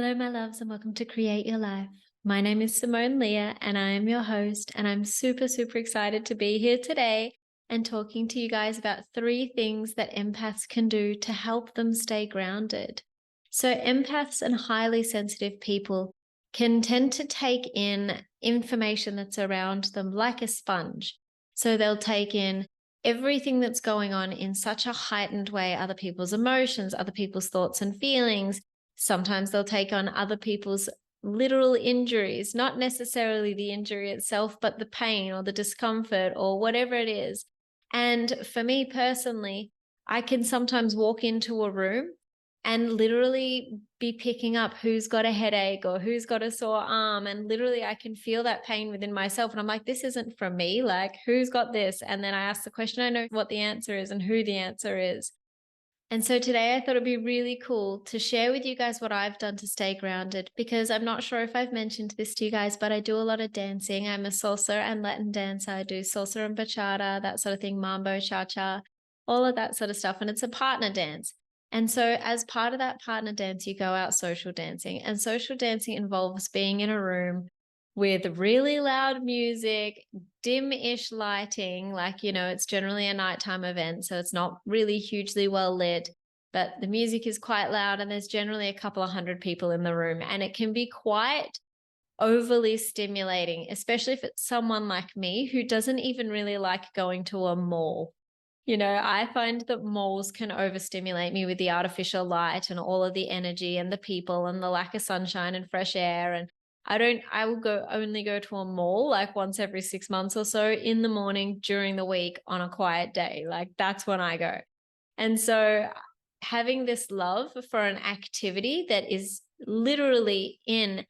Hello, my loves, and welcome to Create Your Life. My name is Simone Leah, and I am your host, and I'm super excited to be here today and talking to you guys about 3 things that empaths can do to help them stay grounded. So empaths and highly sensitive people can tend to take in information that's around them like a sponge. So they'll take in everything that's going on in such a heightened way, other people's emotions, other people's thoughts and feelings. Sometimes they'll take on other people's literal injuries, not necessarily the injury itself, but the pain or the discomfort or whatever it is. And for me personally, I can sometimes walk into a room and literally be picking up who's got a headache or who's got a sore arm. And literally I can feel that pain within myself. And I'm like, this isn't from me. Like, who's got this? And then I ask the question, I know what the answer is and who the answer is. And so today I thought it'd be really cool to share with you guys what I've done to stay grounded, because I'm not sure if I've mentioned this to you guys, but I do a lot of dancing. I'm a salsa and Latin dancer. I do salsa and bachata, that sort of thing, mambo, cha-cha, all of that sort of stuff. And it's a partner dance. And so as part of that partner dance, you go out social dancing. And social dancing involves being in a room with really loud music, dim-ish lighting, like, it's generally a nighttime event, so it's not really hugely well lit, but the music is quite loud and there's generally a couple of hundred people in the room, and it can be quite overly stimulating, especially if it's someone like me who doesn't even really like going to a mall. I find that malls can overstimulate me with the artificial light and all of the energy and the people and the lack of sunshine and fresh air. And I will only go to a mall like once every 6 months or so in the morning during the week on a quiet day. Like, that's when I go. And so having this love for an activity that is literally in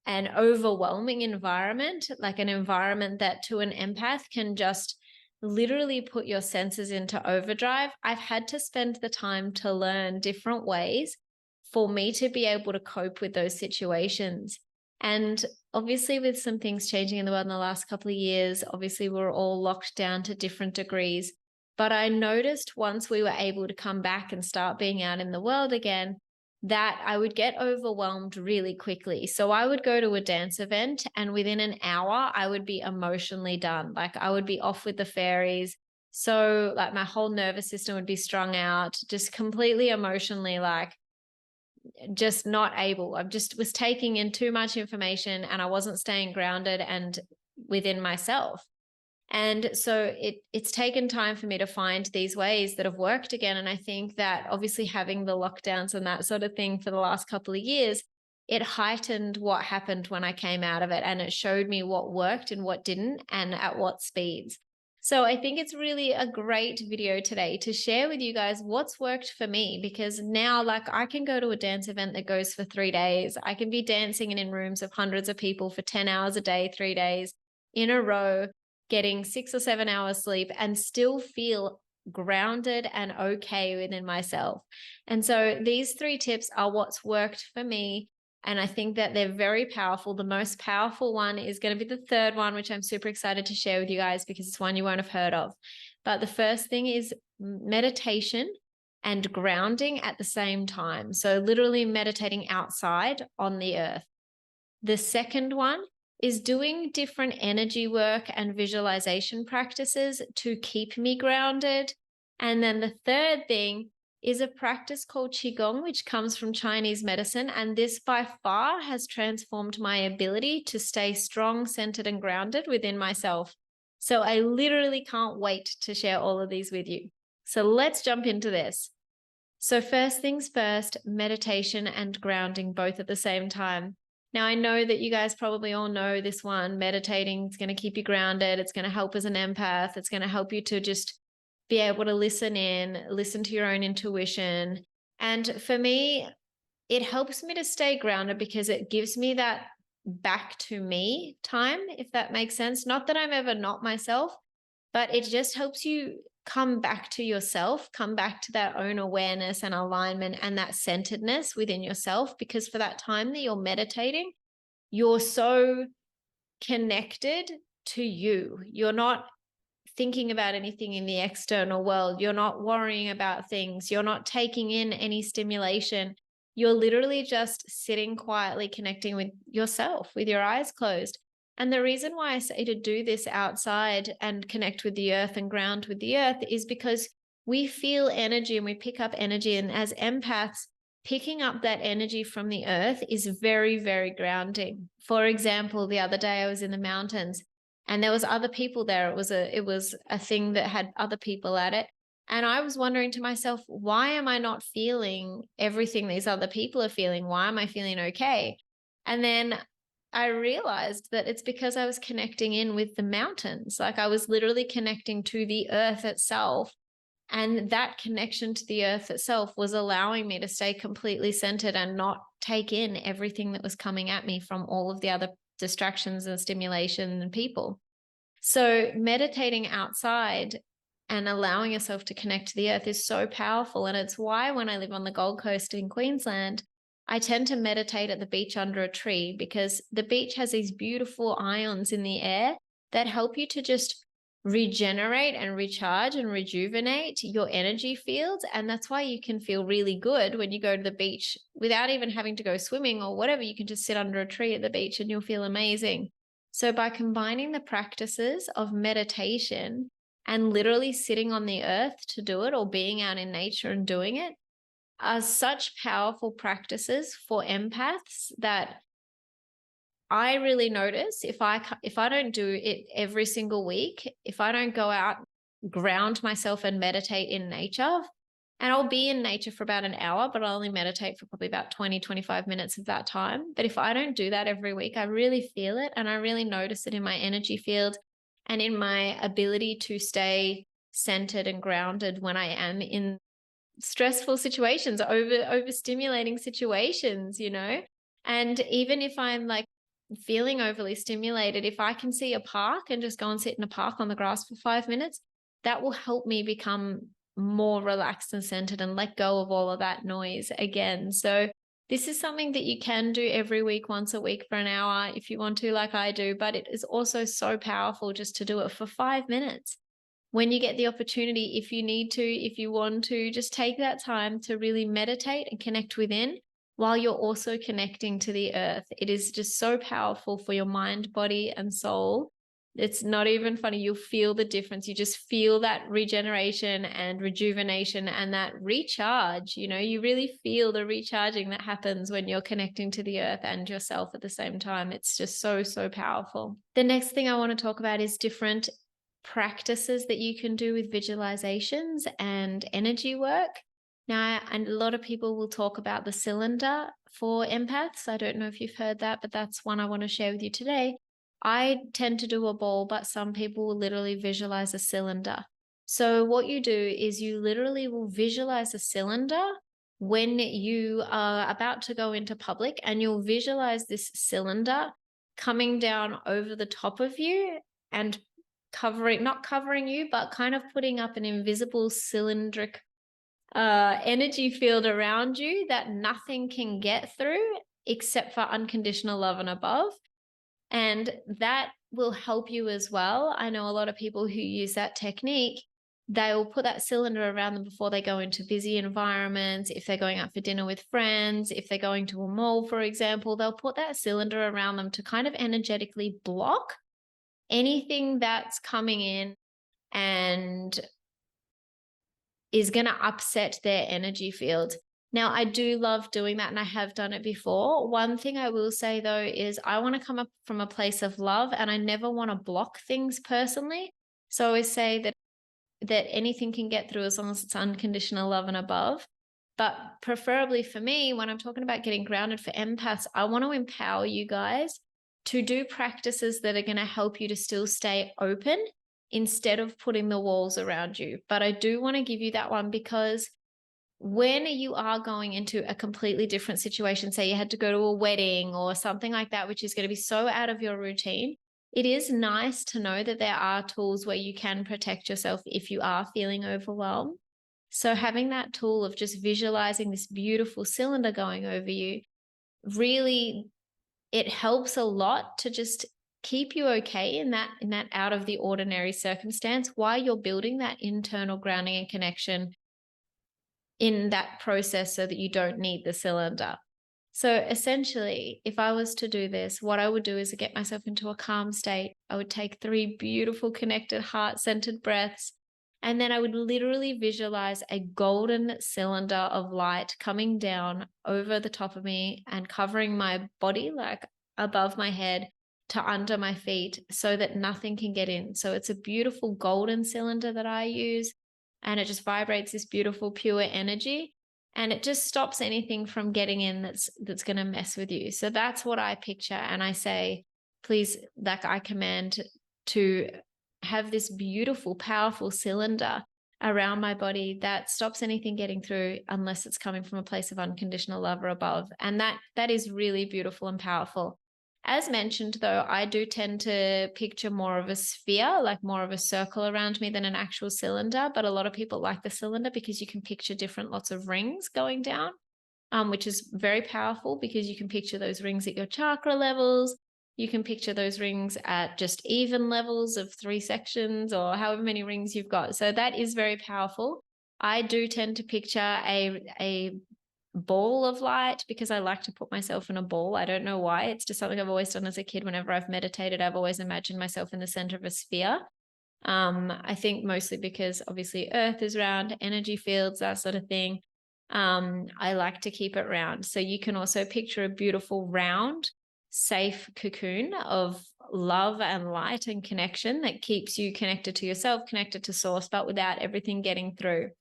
an overwhelming environment, like an environment that to an empath can just literally put your senses into overdrive. I've had to spend the time to learn different ways for me to be able to cope with those situations. And obviously, with some things changing in the world in the last couple of years, obviously we're all locked down to different degrees. But I noticed once we were able to come back and start being out in the world again, that I would get overwhelmed really quickly. So I would go to a dance event and within an hour, I would be emotionally done. Like, I would be off with the fairies. So like my whole nervous system would be strung out, just completely emotionally, like just not able. I just was taking in too much information and I wasn't staying grounded and within myself. And so it's taken time for me to find these ways that have worked again. And I think that obviously having the lockdowns and that sort of thing for the last couple of years, it heightened what happened when I came out of it. And it showed me what worked and what didn't and at what speeds. So I think it's really a great video today to share with you guys what's worked for me, because now, like, I can go to a dance event that goes for 3 days. I can be dancing in rooms of hundreds of people for 10 hours a day, 3 days in a row, getting 6 or 7 hours sleep and still feel grounded and okay within myself. And so these 3 tips are what's worked for me. And I think that they're very powerful. The most powerful one is going to be the third one, which I'm super excited to share with you guys because it's one you won't have heard of. But the first thing is meditation and grounding at the same time. So literally meditating outside on the earth. The second one is doing different energy work and visualization practices to keep me grounded. And then the third thing is a practice called Qigong, which comes from Chinese medicine. And this by far has transformed my ability to stay strong, centered, and grounded within myself. So I literally can't wait to share all of these with you. So let's jump into this. So first things first, meditation and grounding both at the same time. Now, I know that you guys probably all know this one. Meditating is going to keep you grounded. It's going to help as an empath. It's going to help you to just be able to listen to your own intuition. And for me, it helps me to stay grounded because it gives me that back to me time, if that makes sense. Not that I'm ever not myself, but it just helps you come back to yourself, come back to that own awareness and alignment and that centeredness within yourself. Because for that time that you're meditating, you're so connected to you. You're not thinking about anything in the external world. You're not worrying about things. You're not taking in any stimulation. you're literally just sitting quietly connecting with yourself with your eyes closed. And the reason why I say to do this outside and connect with the earth and ground with the earth is because we feel energy and we pick up energy. And as empaths, picking up that energy from the earth is very, very grounding. For example, the other day I was in the mountains and there was other people there. It was a thing that had other people at it. And I was wondering to myself, why am I not feeling everything these other people are feeling? Why am I feeling okay? And then I realized that it's because I was connecting in with the mountains. Like I was literally connecting to the earth itself. And that connection to the earth itself was allowing me to stay completely centered and not take in everything that was coming at me from all of the other distractions and stimulation and people. So meditating outside and allowing yourself to connect to the earth is so powerful. And it's why when I live on the Gold Coast in Queensland, I tend to meditate at the beach under a tree, because the beach has these beautiful ions in the air that help you to just regenerate and recharge and rejuvenate your energy fields. And that's why you can feel really good when you go to the beach without even having to go swimming or whatever. You can just sit under a tree at the beach and you'll feel amazing. So by combining the practices of meditation and literally sitting on the earth to do it, or being out in nature and doing it, are such powerful practices for empaths that I really notice if I don't do it every single week, if I don't go out, ground myself and meditate in nature, and I'll be in nature for about an hour, but I'll only meditate for probably about 20, 25 minutes of that time. But if I don't do that every week, I really feel it, and I really notice it in my energy field and in my ability to stay centered and grounded when I am in stressful situations, overstimulating situations, you know? And even if I'm like feeling overly stimulated, if I can see a park and just go and sit in a park on the grass for 5 minutes, that will help me become more relaxed and centered and let go of all of that noise again. So this is something that you can do every week, once a week for an hour if you want to, like I do, but it is also so powerful just to do it for 5 minutes. When you get the opportunity, if you need to, if you want to, just take that time to really meditate and connect within while you're also connecting to the earth. It is just so powerful for your mind, body, and soul. It's not even funny. You'll feel the difference. You just feel that regeneration and rejuvenation and that recharge. You know, you really feel the recharging that happens when you're connecting to the earth and yourself at the same time. It's just so, so powerful. The next thing I want to talk about is different practices that you can do with visualizations and energy work. Now, and a lot of people will talk about the cylinder for empaths. I don't know if you've heard that, but that's one I want to share with you today. I tend to do a ball, but some people will literally visualize a cylinder. So what you do is you literally will visualize a cylinder when you are about to go into public, and you'll visualize this cylinder coming down over the top of you and not covering you, but kind of putting up an invisible cylindric energy field around you that nothing can get through except for unconditional love and above. And that will help you as well. I know a lot of people who use that technique. They will put that cylinder around them before they go into busy environments. If they're going out for dinner with friends, if they're going to a mall, for example, they'll put that cylinder around them to kind of energetically block anything that's coming in and is going to upset their energy field. Now, I do love doing that, and I have done it before. One thing I will say, though, is I want to come up from a place of love, and I never want to block things personally. So I always say that anything can get through as long as it's unconditional love and above. But preferably for me, when I'm talking about getting grounded for empaths, I want to empower you guys to do practices that are going to help you to still stay open instead of putting the walls around you. But I do want to give you that one, because when you are going into a completely different situation, say you had to go to a wedding or something like that, which is going to be so out of your routine, it is nice to know that there are tools where you can protect yourself if you are feeling overwhelmed. So having that tool of just visualizing this beautiful cylinder going over you, really, it helps a lot to just keep you okay in that out of the ordinary circumstance while you're building that internal grounding and connection in that process so that you don't need the cylinder. So essentially, if I was to do this, what I would do is get myself into a calm state. I would take 3 beautiful, connected, heart-centered breaths. And then I would literally visualize a golden cylinder of light coming down over the top of me and covering my body, like above my head to under my feet, so that nothing can get in. So it's a beautiful golden cylinder that I use, and it just vibrates this beautiful, pure energy. And it just stops anything from getting in that's going to mess with you. So that's what I picture. And I say, please, like I command to have this beautiful, powerful cylinder around my body that stops anything getting through unless it's coming from a place of unconditional love or above. And that is really beautiful and powerful. As mentioned, though, I do tend to picture more of a sphere, like more of a circle around me than an actual cylinder. But a lot of people like the cylinder because you can picture different lots of rings going down, which is very powerful because you can picture those rings at your chakra levels. You can picture those rings at just even levels of 3 sections or however many rings you've got. So that is very powerful. I do tend to picture a ball of light because I like to put myself in a ball. I don't know why. It's just something I've always done as a kid. Whenever I've meditated, I've always imagined myself in the center of a sphere. I think mostly because obviously Earth is round, energy fields, that sort of thing. I like to keep it round. So you can also picture a beautiful round, safe cocoon of love and light and connection that keeps you connected to yourself, connected to source, but without everything getting through.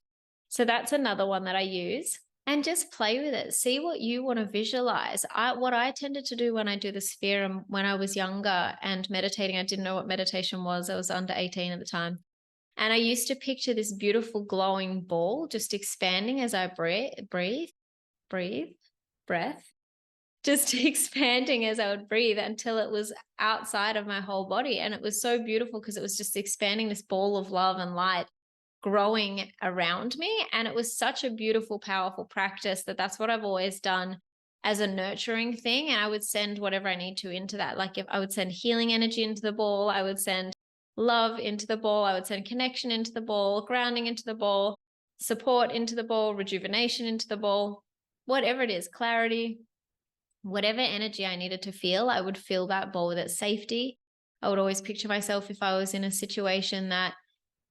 So that's another one that I use. And just play with it. See what you want to visualize. What I tended to do when I do the sphere and when I was younger and meditating, I didn't know what meditation was. I was under 18 at the time. And I used to picture this beautiful glowing ball just expanding as I breath, just expanding as I would breathe until it was outside of my whole body. And it was so beautiful because it was just expanding this ball of love and light growing around me. And it was such a beautiful, powerful practice that's what I've always done as a nurturing thing. And I would send whatever I need to into that. Like if I would send healing energy into the ball, I would send love into the ball, I would send connection into the ball, grounding into the ball, support into the ball, rejuvenation into the ball, whatever it is, clarity, whatever energy I needed to feel, I would fill that ball with its safety. I would always picture myself if I was in a situation that,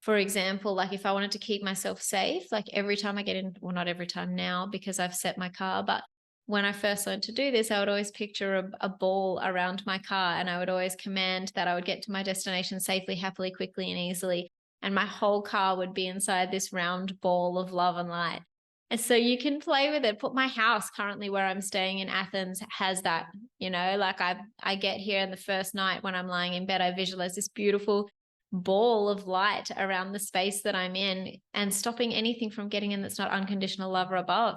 for example, like if I wanted to keep myself safe, like every time I get in, well, not every time now because I've set my car, but when I first learned to do this, I would always picture a ball around my car, and I would always command that I would get to my destination safely, happily, quickly, and easily. And my whole car would be inside this round ball of love and light. And so you can play with it. Put my house currently where I'm staying in Athens has that, like I get here and the first night when I'm lying in bed, I visualize this beautiful ball of light around the space that I'm in and stopping anything from getting in that's not unconditional love or above,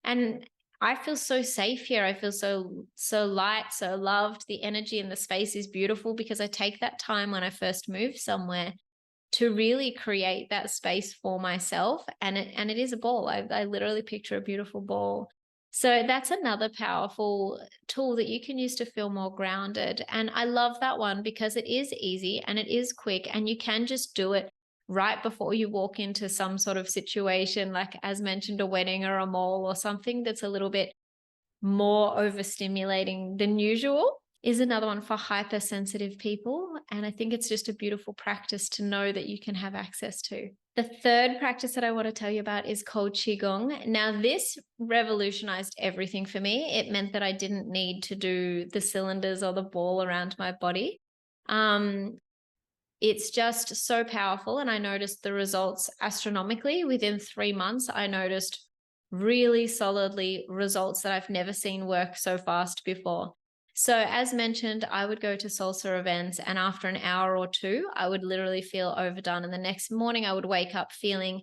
and I feel so safe here. I feel so light, so loved. The energy in the space is beautiful because I take that time when I first move somewhere to really create that space for myself. And it is a ball. I literally picture a beautiful ball. So that's another powerful tool that you can use to feel more grounded. And I love that one because it is easy and it is quick, and you can just do it right before you walk into some sort of situation, like as mentioned, a wedding or a mall or something that's a little bit more overstimulating than usual, is another one for hypersensitive people. And I think it's just a beautiful practice to know that you can have access to. The third practice that I want to tell you about is called Qigong. Now, this revolutionized everything for me. It meant that I didn't need to do the cylinders or the ball around my body. It's just so powerful. And I noticed the results astronomically. Within 3 months, I noticed really solidly results that I've never seen work so fast before. So as mentioned, I would go to salsa events, and after an hour or two, I would literally feel overdone. And the next morning I would wake up feeling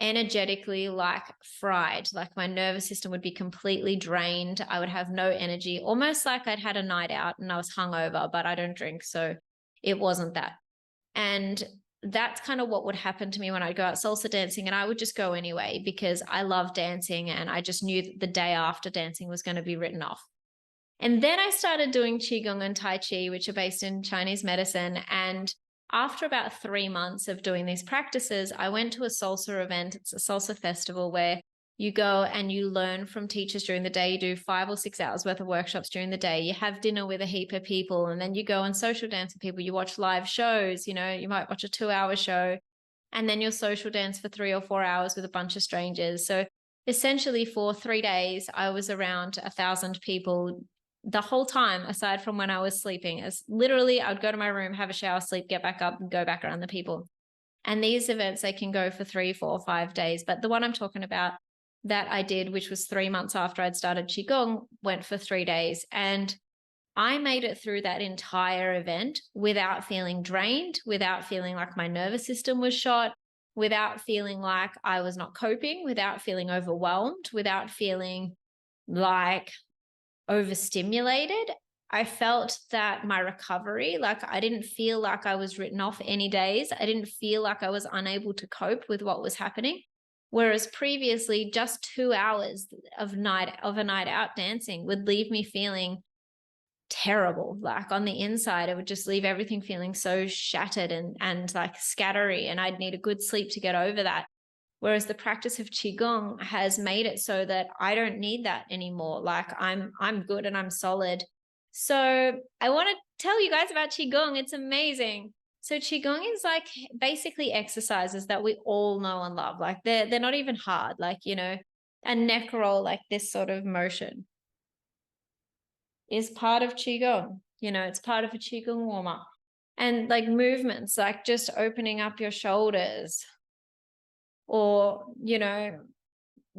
energetically like fried, like my nervous system would be completely drained. I would have no energy, almost like I'd had a night out and I was hungover, but I don't drink, so it wasn't that. And that's kind of what would happen to me when I'd go out salsa dancing, and I would just go anyway because I love dancing, and I just knew that the day after dancing was going to be written off. And then I started doing Qigong and Tai Chi, which are based in Chinese medicine. And after about 3 months of doing these practices, I went to a salsa event. It's a salsa festival where You go and you learn from teachers during the day. You do 5 or 6 hours worth of workshops during the day. You have dinner with a heap of people, and then you go and social dance with people. You watch live shows, you might watch a 2-hour show, and then you'll social dance for 3 or 4 hours with a bunch of strangers. So essentially for 3 days, I was around 1,000 people the whole time, aside from when I was sleeping. As literally, I would go to my room, have a shower, sleep, get back up, and go back around the people. And these events, they can go for 3, 4, 5 days. But the one I'm talking about that I did, which was 3 months after I'd started Qigong, went for 3 days. And I made it through that entire event without feeling drained, without feeling like my nervous system was shot, without feeling like I was not coping, without feeling overwhelmed, without feeling like overstimulated. I felt that my recovery, like I didn't feel like I was written off any days. I didn't feel like I was unable to cope with what was happening. Whereas previously, just 2 hours of a night out dancing would leave me feeling terrible. Like on the inside, it would just leave everything feeling so shattered and like scattery, and I'd need a good sleep to get over that. Whereas the practice of Qigong has made it so that I don't need that anymore. Like I'm good and I'm solid. So I want to tell you guys about Qigong. It's amazing. So Qigong is like basically exercises that we all know and love. Like they're not even hard. Like, a neck roll, like this sort of motion is part of Qigong. It's part of a Qigong warm up. And like movements, like just opening up your shoulders, or,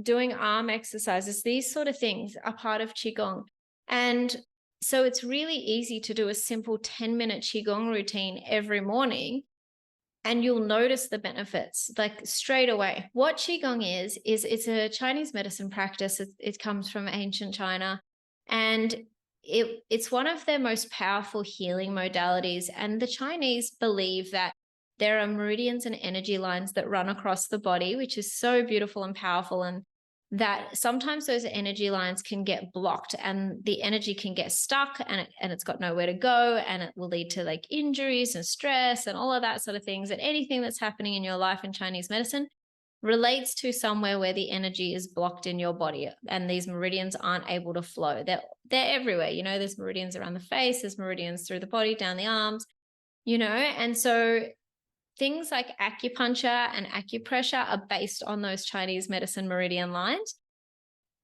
doing arm exercises, these sort of things are part of Qigong. And so it's really easy to do a simple 10-minute Qigong routine every morning, and you'll notice the benefits like straight away. What Qigong is it's a Chinese medicine practice. It comes from ancient China, and it's one of their most powerful healing modalities. And the Chinese believe that there are meridians and energy lines that run across the body, which is so beautiful and powerful. And that sometimes those energy lines can get blocked and the energy can get stuck, and it's got nowhere to go, and it will lead to like injuries and stress and all of that sort of things. And anything that's happening in your life in Chinese medicine relates to somewhere where the energy is blocked in your body, and these meridians aren't able to flow. They're everywhere. There's meridians around the face, there's meridians through the body, down the arms, and so things like acupuncture and acupressure are based on those Chinese medicine meridian lines.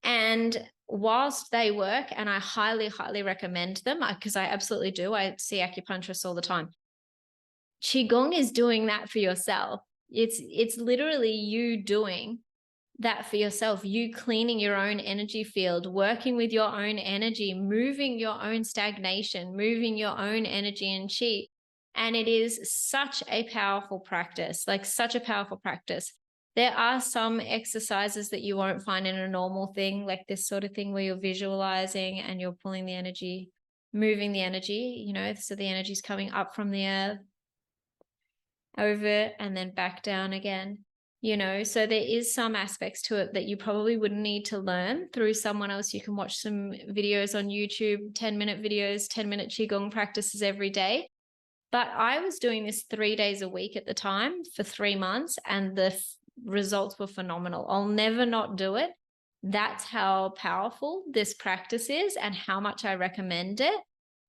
And whilst they work, and I highly, highly recommend them because I absolutely do, I see acupuncturists all the time. Qigong is doing that for yourself. It's literally you doing that for yourself, you cleaning your own energy field, working with your own energy, moving your own stagnation, moving your own energy and chi. And it is such a powerful practice, like such a powerful practice. There are some exercises that you won't find in a normal thing, like this sort of thing where you're visualizing and you're pulling the energy, moving the energy, so the energy is coming up from the earth, over and then back down again. So there is some aspects to it that you probably wouldn't need to learn through someone else. You can watch some videos on YouTube, 10-minute videos, 10-minute Qigong practices every day. But I was doing this 3 days a week at the time for 3 months, and the results were phenomenal. I'll never not do it. That's how powerful this practice is and how much I recommend it.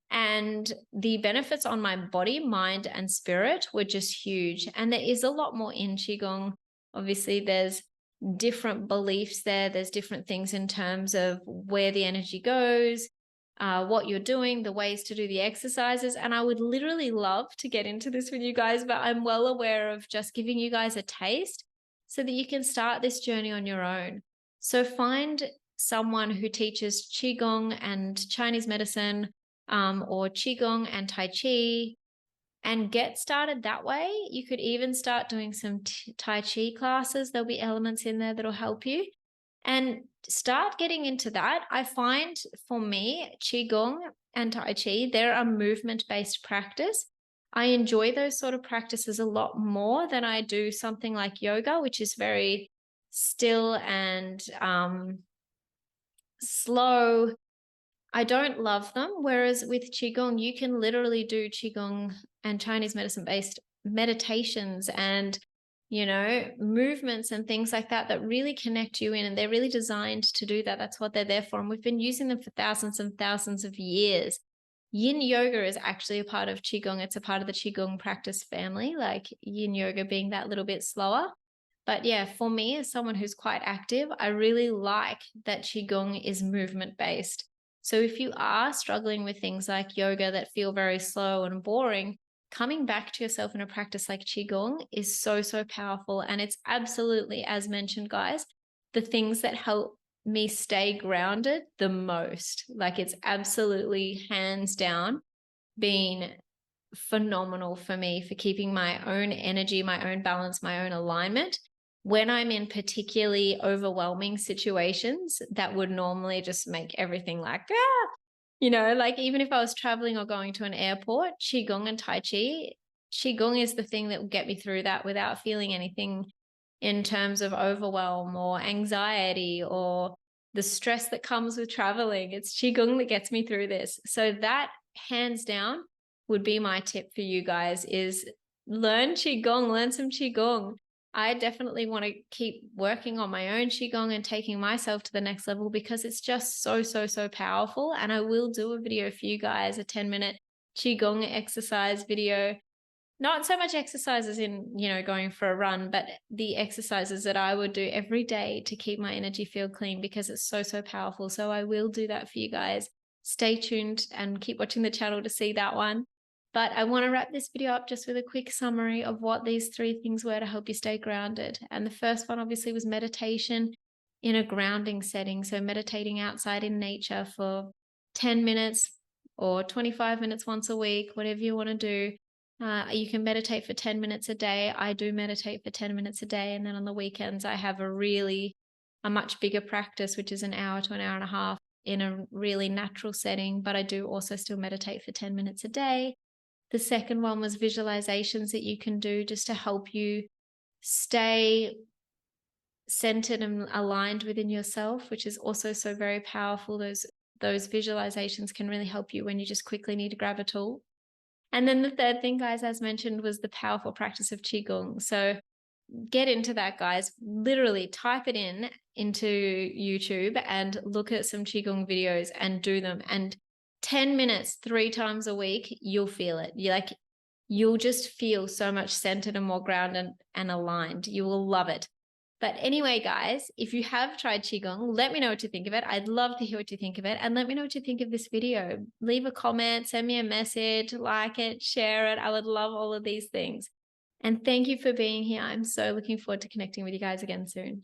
And the benefits on my body, mind, and spirit were just huge. And there is a lot more in Qigong. Obviously, there's different beliefs there. There's different things in terms of where the energy goes, what you're doing, the ways to do the exercises. And I would literally love to get into this with you guys, but I'm well aware of just giving you guys a taste so that you can start this journey on your own. So find someone who teaches Qigong and Chinese medicine, or Qigong and Tai Chi, and get started that way. You could even start doing some Tai Chi classes. There'll be elements in there that'll help you, and start getting into that. I find for me, Qigong and Tai Chi, they're a movement-based practice. I enjoy those sort of practices a lot more than I do something like yoga, which is very still and slow. I don't love them. Whereas with Qigong, you can literally do Qigong and Chinese medicine-based meditations and, movements and things like that that really connect you in, and they're really designed to do that. That's what they're there for. And we've been using them for thousands and thousands of years. Yin yoga is actually a part of Qigong. It's a part of the Qigong practice family, like yin yoga being that little bit slower. But yeah, for me, as someone who's quite active, I really like that Qigong is movement based. So if you are struggling with things like yoga that feel very slow and boring, coming back to yourself in a practice like Qigong is so, so powerful. And it's absolutely, as mentioned, guys, the things that help me stay grounded the most. Like, it's absolutely hands down been phenomenal for me for keeping my own energy, my own balance, my own alignment when I'm in particularly overwhelming situations that would normally just make everything like, like even if I was traveling or going to an airport, Qigong and Tai Chi, Qigong is the thing that will get me through that without feeling anything in terms of overwhelm or anxiety or the stress that comes with traveling. It's Qigong that gets me through this. So that hands down would be my tip for you guys, is learn Qigong, learn some Qigong. I definitely want to keep working on my own Qigong and taking myself to the next level because it's just so, so, so powerful. And I will do a video for you guys, a 10-minute Qigong exercise video. Not so much exercises in, going for a run, but the exercises that I would do every day to keep my energy field clean because it's so, so powerful. So I will do that for you guys. Stay tuned and keep watching the channel to see that one. But I want to wrap this video up just with a quick summary of what these 3 things were to help you stay grounded. And the first one obviously was meditation in a grounding setting. So meditating outside in nature for 10 minutes or 25 minutes once a week, whatever you want to do. You can meditate for 10 minutes a day. I do meditate for 10 minutes a day. And then on the weekends, I have a much bigger practice, which is an hour to an hour and a half in a really natural setting. But I do also still meditate for 10 minutes a day. The second one was visualizations that you can do just to help you stay centered and aligned within yourself, which is also so very powerful. Those visualizations can really help you when you just quickly need to grab a tool. And then the third thing, guys, as mentioned, was the powerful practice of Qigong. So get into that, guys. Literally type it into YouTube and look at some Qigong videos and do them. And 10 minutes, 3 times a week, you'll feel it. You'll just feel so much centered and more grounded and aligned. You will love it. But anyway, guys, if you have tried Qigong, let me know what you think of it. I'd love to hear what you think of it. And let me know what you think of this video. Leave a comment, send me a message, like it, share it. I would love all of these things. And thank you for being here. I'm so looking forward to connecting with you guys again soon.